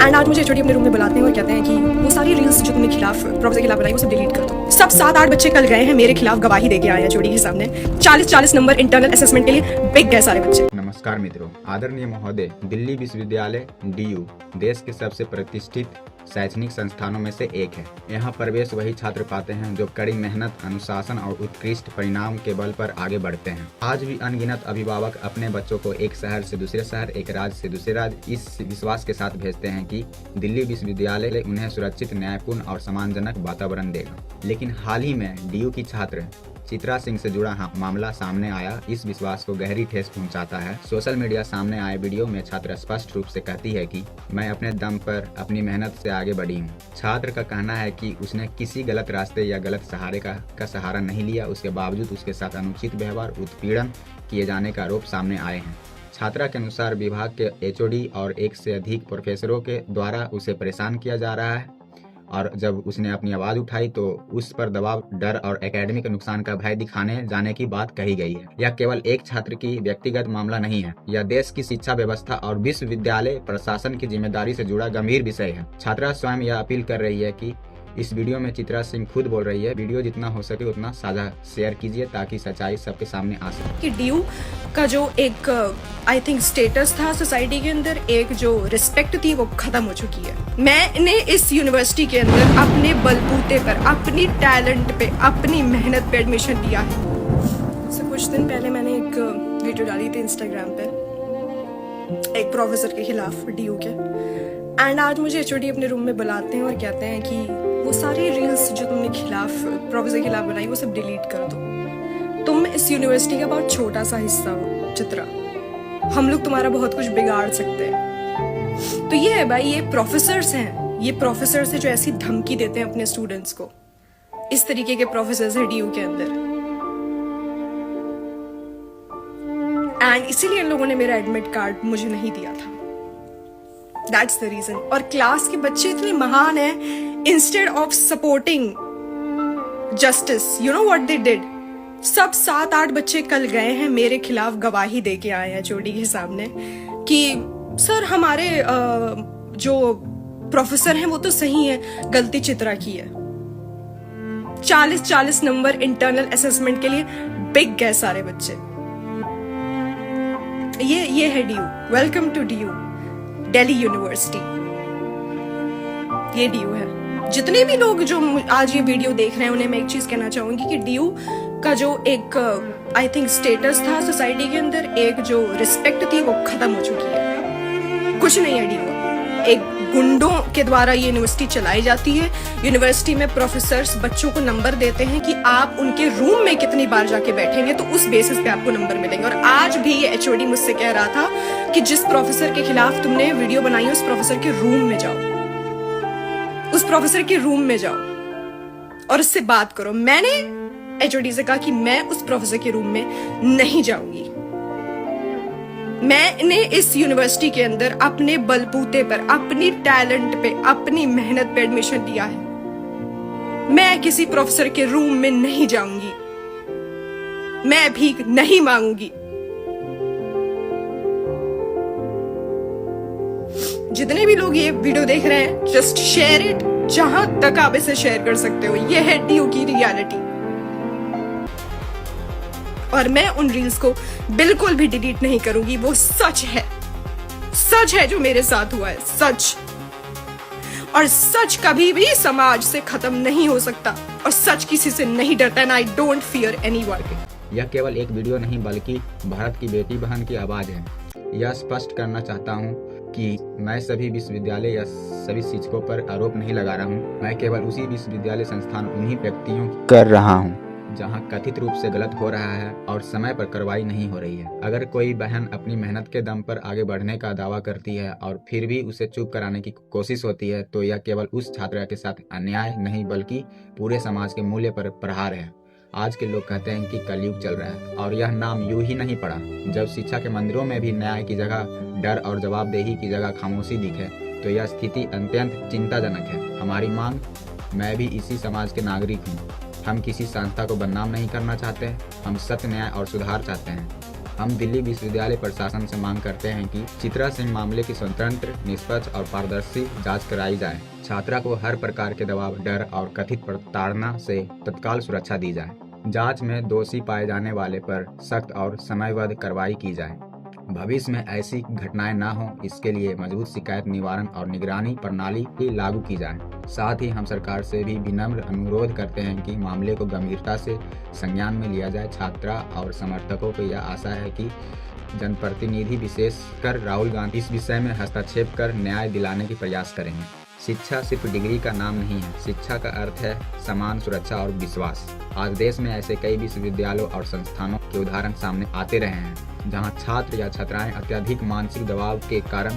And आज मुझे HOD अपने रूम में बुलाते हैं और कहते हैं कि वो सारी रील्स जो तुमने खिलाफ प्रोफेसर के खिलाफ बनाई वो सब डिलीट कर दो। सब 7-8 बच्चे कल गए हैं मेरे खिलाफ गवाही देके आए हैं एचओडी के सामने। 40-40 नंबर इंटरनल असेसमेंट के लिए बिक गए सारे बच्चे। नमस्कार मित्रों, आदरणीय महोदय, दिल्ली विश्वविद्यालय डीयू देश के सबसे प्रतिष्ठित शैक्षणिक संस्थानों में से एक है। यहाँ प्रवेश वही छात्र पाते हैं जो कड़ी मेहनत, अनुशासन और उत्कृष्ट परिणाम के बल पर आगे बढ़ते हैं। आज भी अनगिनत अभिभावक अपने बच्चों को एक शहर से दूसरे शहर, एक राज्य से दूसरे राज्य इस विश्वास के साथ भेजते हैं कि दिल्ली विश्वविद्यालय उन्हें सुरक्षित, न्यायपूर्ण और सम्मानजनक वातावरण देगा। लेकिन हाल ही में डीयू की छात्र चित्रा सिंह से जुड़ा मामला सामने आया इस विश्वास को गहरी ठेस पहुंचाता है। सोशल मीडिया सामने आए वीडियो में छात्रा स्पष्ट रूप से कहती है कि मैं अपने दम पर अपनी मेहनत से आगे बढ़ी हूं। छात्र का कहना है कि उसने किसी गलत रास्ते या गलत सहारे का सहारा नहीं लिया। उसके बावजूद उसके साथ अनुचित व्यवहार, उत्पीड़न किए जाने का आरोप सामने आए हैं। छात्रा के अनुसार विभाग के एचओडी और एक से अधिक प्रोफेसरों के द्वारा उसे परेशान किया जा रहा है और जब उसने अपनी आवाज उठाई तो उस पर दबाव, डर और एकेडमिक नुकसान का भय दिखाने जाने की बात कही गई है। यह केवल एक छात्र की व्यक्तिगत मामला नहीं है, यह देश की शिक्षा व्यवस्था और विश्वविद्यालय प्रशासन की जिम्मेदारी से जुड़ा गंभीर विषय है। छात्रा स्वयं यह अपील कर रही है कि इस वीडियो में चित्रा सिंह खुद बोल रही है, वीडियो जितना हो सके उतना साझा शेयर कीजिए ताकि सच्चाई सबके सामने आ सके। कि डीयू का जो एक आई थिंक स्टेटस था सोसाइटी के अंदर, एक जो रिस्पेक्ट थी वो खत्म हो चुकी है। मैंने इस यूनिवर्सिटी के अंदर अपने बलबूते पर, अपनी टैलेंट पे, अपनी मेहनत पे एडमिशन लिया है। so, कुछ दिन पहले मैंने एक वीडियो डाली थी इंस्टाग्राम पे एक प्रोफेसर के खिलाफ डीयू के, एंड आज मुझे एचओडी अपने रूम में बुलाते हैं और कहते हैं कि वो सारी रील्स जो तुमने प्रोफेसर के खिलाफ बनाई वो सब डिलीट कर दो। तुम इस यूनिवर्सिटी का बहुत छोटा सा हिस्सा हो चित्रा, हम लोग तुम्हारा बहुत कुछ बिगाड़ सकते हैं। तो ये है भाई, ये प्रोफेसर्स हैं, ये प्रोफेसर्स हैं जो ऐसी धमकी देते हैं अपने स्टूडेंट्स को। इस तरीके के प्रोफेसर्स हैं डीयू के अंदर, एंड इसीलिए इन लोगों ने मेरा एडमिट कार्ड मुझे नहीं दिया था। That's the reason. और क्लास के बच्चे इतने महान हैं, instead of supporting justice, you know what they did. सब 7-8 बच्चे कल गए हैं मेरे खिलाफ गवाही देके आए हैं एचओडी के सामने कि सर हमारे जो प्रोफेसर हैं वो तो सही है, गलती चित्रा की है। 40-40 नंबर इंटरनल असेसमेंट के लिए बिक गए सारे बच्चे। ये है DU. Welcome to DU, Delhi university. ये डीयू है। जितने भी लोग जो आज ये वीडियो देख रहे हैं उन्हें मैं एक चीज कहना चाहूंगी कि डीयू का जो एक आई थिंक स्टेटस था सोसाइटी के अंदर, एक जो रिस्पेक्ट थी वो खत्म हो चुकी है। कुछ नहीं है डीयू, एक गुंडों के द्वारा ये यूनिवर्सिटी चलाई जाती है। यूनिवर्सिटी में प्रोफेसर्स बच्चों को नंबर देते हैं कि आप उनके रूम में कितनी बार जाके बैठेंगे तो उस बेसिस पे आपको नंबर मिलेंगे। और आज भी ये एचओडी मुझसे कह रहा था कि जिस प्रोफेसर के खिलाफ तुमने वीडियो बनाई है उस प्रोफेसर के रूम में जाओ, उस प्रोफेसर के रूम में जाओ और उससे बात करो। मैंने एचओडी से कहा कि मैं उस प्रोफेसर के रूम में नहीं जाऊंगी। मैंने इस यूनिवर्सिटी के अंदर अपने बलबूते पर, अपनी टैलेंट पे, अपनी मेहनत पे एडमिशन लिया है। मैं किसी प्रोफेसर के रूम में नहीं जाऊंगी, मैं भीख नहीं मांगूंगी। जितने भी लोग ये वीडियो देख रहे हैं, जस्ट शेयर इट जहां तक आप इसे शेयर कर सकते हो। ये है डीयू की रियलिटी और मैं उन रील्स को बिल्कुल भी डिलीट नहीं करूंगी। वो सच है जो मेरे साथ हुआ है, सच। और सच कभी भी समाज से खत्म नहीं हो सकता और सच किसी से नहीं डरता, and I don't fear anyone. यह केवल एक वीडियो नहीं बल्कि भारत की बेटी बहन की आवाज है। यह स्पष्ट करना चाहता हूँ कि मैं सभी विश्वविद्यालय या सभी शिक्षकों पर आरोप नहीं लगा रहा हूँ। मैं केवल उसी विश्वविद्यालय संस्थान उन्हीं व्यक्तियों कर रहा हूँ जहाँ कथित रूप से गलत हो रहा है और समय पर कार्रवाई नहीं हो रही है। अगर कोई बहन अपनी मेहनत के दम पर आगे बढ़ने का दावा करती है और फिर भी उसे चुप कराने की कोशिश होती है तो यह केवल उस छात्रा के साथ अन्याय नहीं बल्कि पूरे समाज के मूल्य पर प्रहार है। आज के लोग कहते हैं कि कलयुग चल रहा है और यह नाम यूं ही नहीं पड़ा। जब शिक्षा के मंदिरों में भी न्याय की जगह डर और जवाबदेही की जगह खामोशी दिखे तो यह स्थिति अत्यंत चिंताजनक है। हमारी मांग, मैं भी इसी समाज के नागरिक हूँ। हम किसी संस्था को बदनाम नहीं करना चाहते, हम सत्य, न्याय और सुधार चाहते हैं। हम दिल्ली विश्वविद्यालय प्रशासन से मांग करते हैं कि चित्रा सिंह मामले की स्वतंत्र, निष्पक्ष और पारदर्शी जांच कराई जाए। छात्रा को हर प्रकार के दबाव, डर और कथित प्रताड़ना से तत्काल सुरक्षा दी जाए। जांच में दोषी पाए जाने वाले पर सख्त और समयबद्ध कार्रवाई की जाए। भविष्य में ऐसी घटनाएं न हो, इसके लिए मजबूत शिकायत निवारण और निगरानी प्रणाली भी लागू की जाए। साथ ही हम सरकार से भी विनम्र अनुरोध करते हैं कि मामले को गंभीरता से संज्ञान में लिया जाए। छात्रा और समर्थकों को यह आशा है कि जनप्रतिनिधि, विशेषकर राहुल गांधी, इस विषय में हस्तक्षेप कर न्याय दिलाने की प्रयास करेंगे। शिक्षा सिर्फ डिग्री का नाम नहीं है। शिक्षा का अर्थ है समान सुरक्षा और विश्वास। आज देश में ऐसे कई विश्वविद्यालयों और संस्थानों के उदाहरण सामने आते रहे हैं जहां छात्र या छात्राएं अत्यधिक मानसिक दबाव के कारण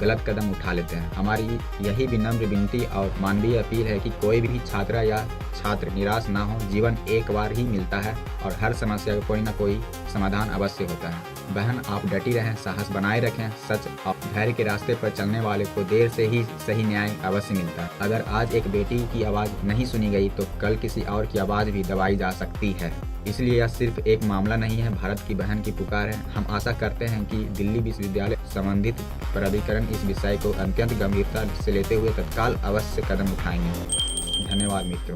गलत कदम उठा लेते हैं। हमारी यही विनम्र विनती और मानवीय अपील है कि कोई भी छात्रा या छात्र निराश ना हो। जीवन एक बार ही मिलता है और हर समस्या का कोई ना कोई समाधान अवश्य होता है। बहन, आप डटी रहें, साहस बनाए रखें। सच और धैर्य के रास्ते पर चलने वाले को देर से ही सही न्याय अवश्य मिलता है। अगर आज एक बेटी की आवाज़ नहीं सुनी गई तो कल किसी और की आवाज़ भी दबाई जा सकती है। इसलिए यह सिर्फ एक मामला नहीं है, भारत की बहन की पुकार है। हम आशा करते हैं कि दिल्ली विश्वविद्यालय संबंधित प्राधिकरण इस विषय को अत्यंत गंभीरता से लेते हुए तत्काल अवश्य कदम उठाएंगे। धन्यवाद मित्रों।